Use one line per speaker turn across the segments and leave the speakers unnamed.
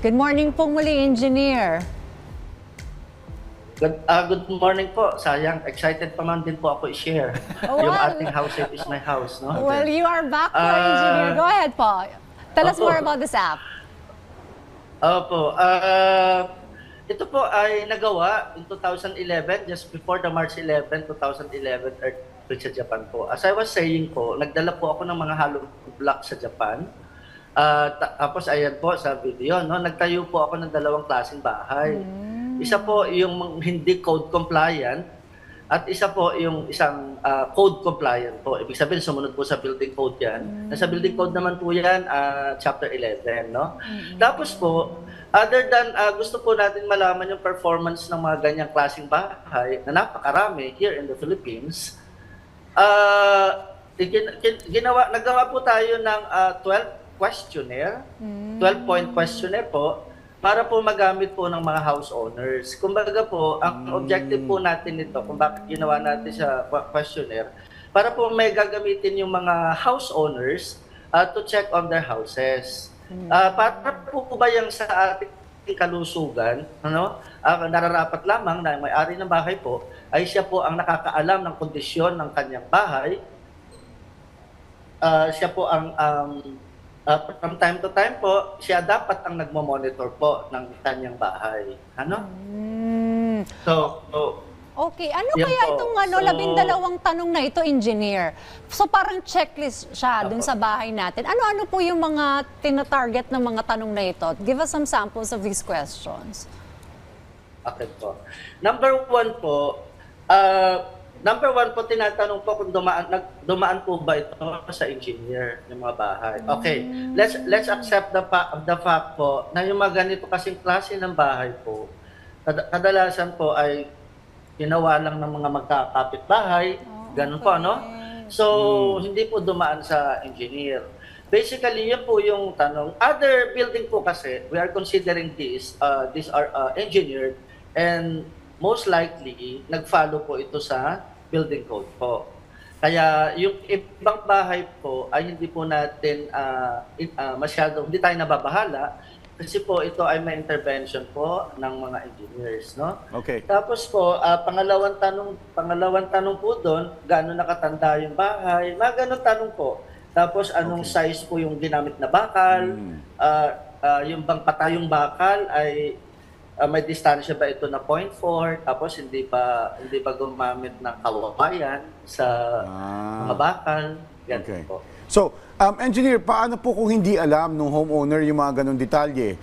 Good morning po muli, Engineer.
Good morning po. Sayang, excited pa man din po ako i-share.
Oh,
Yung
well.
ating house safe is my house, no?
Well, you are back po, Engineer. Go ahead po. Tell us
Opo.
more about this app.
Opo. Ito po ay nagawa in 2011, just before the March 11, 2011 earthquake sa Japan po. As I was saying po, nagdala po ako ng mga hollow block sa Japan. Tapos ayan po sa video, no? Nagtayo po ako ng dalawang klaseng bahay. Isa po yung hindi code compliant at isa po yung isang code compliant po. Ibig sabihin, sumunod po sa building code yan. Nasa building code naman po yan, chapter 11, no? Tapos po, other than gusto po natin malaman yung performance ng mga ganyang klaseng bahay na napakarami here in the Philippines, nagawa po tayo ng 12 questionnaire, 12-point questionnaire po, para po magamit po ng mga house owners. Kumbaga po, ang objective po natin nito, kung bakit ginawa natin sa questionnaire, para po may gagamitin yung mga house owners to check on their houses. Para po ba yung sa ating kalusugan, ano, nararapat lamang na may-ari ng bahay po, ay siya po ang nakakaalam ng kondisyon ng kanyang bahay. Siya po ang from time to time po, siya dapat ang nagmo-monitor po ng kanyang bahay. Ano? So,
Okay, ano
yan
kaya
po.
itong
So,
12 tanong na ito, Engineer? So parang checklist siya dun sa bahay natin. Ano-ano po yung mga tina-target ng mga tanong na ito? Give us some samples of these questions.
okay po. Number one po, tinatanong po kung dumaan po ba ito sa engineer ng mga bahay. Okay, let's accept the fact po na yung mga ganito kasing klase ng bahay po, kadalasan po ay ginawa lang ng mga magkakapit-bahay, ganun po, no? So, hindi po dumaan sa engineer. Basically, yun po yung tanong. Other building po kasi, we are considering these are engineered and most likely, nag-follow po ito sa building code po. Kaya yung ibang bahay po ay hindi po natin hindi tayo nababahala kasi po ito ay may intervention po ng mga engineers, no?
Okay.
Tapos po, pangalawang tanong po doon, gaano nakatanda yung bahay, mga ganun tanong po. Tapos anong size po yung ginamit na bakal, yung bang patayong bakal ay may distansya ba ito na 0.4, tapos hindi ba gumamit ng kawayan sa mga bakal, ganun
Okay.
po.
So, Engineer, paano po kung hindi alam ng homeowner yung mga ganong detalye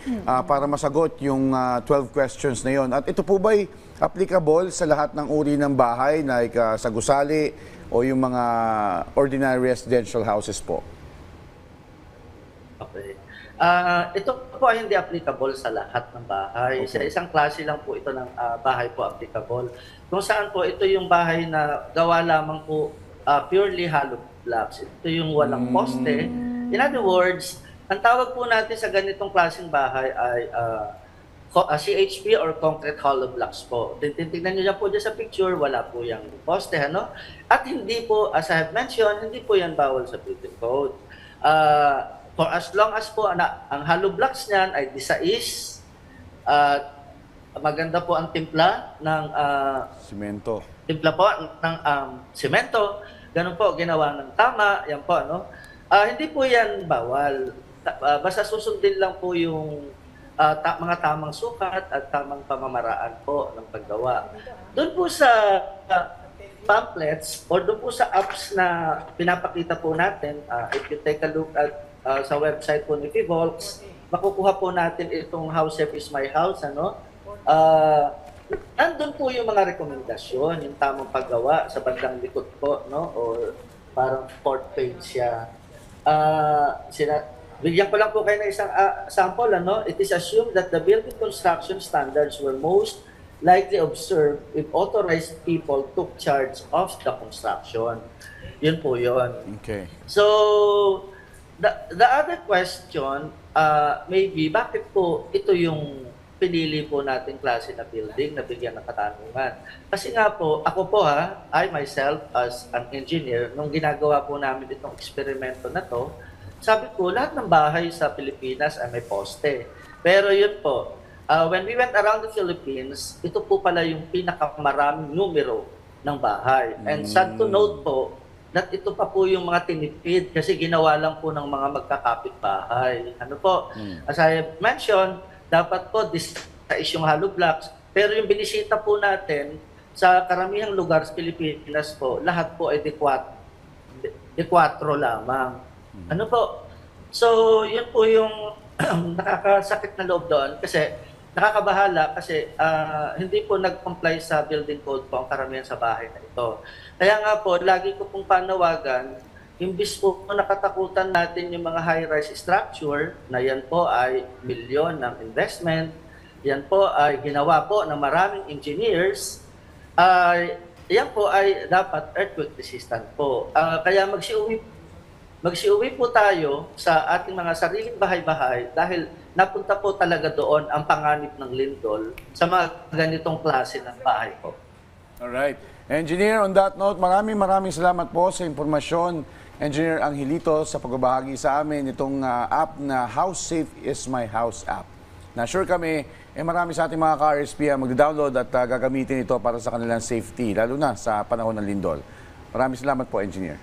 para masagot yung 12 questions na yon? At ito po ba'y applicable sa lahat ng uri ng bahay, like sa gusali o yung mga ordinary residential houses po?
Okay. Ito po ay hindi applicable sa lahat ng bahay. Sa isang klase lang po ito ng bahay po applicable. Kung saan po ito yung bahay na gawa lamang po purely hollow blocks. Ito yung walang poste. In other words, ang tawag po natin sa ganitong klaseng bahay ay CHP or concrete hollow blocks po. Tingnan nyo dyan po dyan sa picture, wala po yung poste. Ano? At hindi po, as I have mentioned, hindi po yan bawal sa building code. For as long as po ang hollow blocks niyan ay disais, maganda po ang timpla ng
Simento.
semento, ganun po ginawa ng tama, yan po ano. Hindi po yan bawal. Basta susundin lang po yung mga tamang sukat at tamang pamamaraan po ng paggawa. Doon po sa pamphlets or doon po sa apps na pinapakita po natin, if you take a look at sa website po ni Fivolks, makukuha po natin itong House Safe is My House, ano? Nandun po yung mga rekomendasyon, yung tamang paggawa sa bandang likod po, no? Or parang fourth page siya. Bigyan ko lang po kayo ng isang sample, ano? It is assumed that the building construction standards were most likely observed if authorized people took charge of the construction. Yun po yun.
Okay.
So, the other question, maybe, bakit po ito yung pinili po natin klase na building na bigyan ng katanungan? Kasi nga po, ako po I myself as an engineer, nung ginagawa po namin itong eksperimento na to, sabi ko, lahat ng bahay sa Pilipinas ay may poste. Pero yun po, when we went around the Philippines, ito po pala yung pinakamaraming numero ng bahay. And sad to note po, that ito pa po yung mga tinipid kasi ginawa lang po ng mga magkakapit-bahay. Ano po, as I mentioned, dapat po this is yung hollow blocks, pero yung binisita po natin sa karamihang lugar sa Pilipinas po, lahat po ay D4 lamang. Ano po? So, yun po yung nakakasakit na loob doon kasi nakakabahala kasi hindi po nag-comply sa building code po ang karamihan sa bahay na ito. Kaya nga po, lagi ko pong panawagan, imbis po nakatakutan natin yung mga high-rise structure na yan po ay milyon ng investment, yan po ay ginawa po ng maraming engineers, yan po ay dapat earthquake resistant po. Kaya magsiuwi po tayo sa ating mga sariling bahay-bahay dahil napunta po talaga doon ang panganib ng lindol sa mga ganitong klase ng bahay po.
Alright. Engineer, on that note, maraming salamat po sa impormasyon. Engineer Angelito sa pagbabahagi sa amin itong app na House Safe is My House app. Na sure kami, marami sa ating mga ka-RSP ang mag-download at gagamitin ito para sa kanilang safety, lalo na sa panahon ng lindol. Maraming salamat po, Engineer.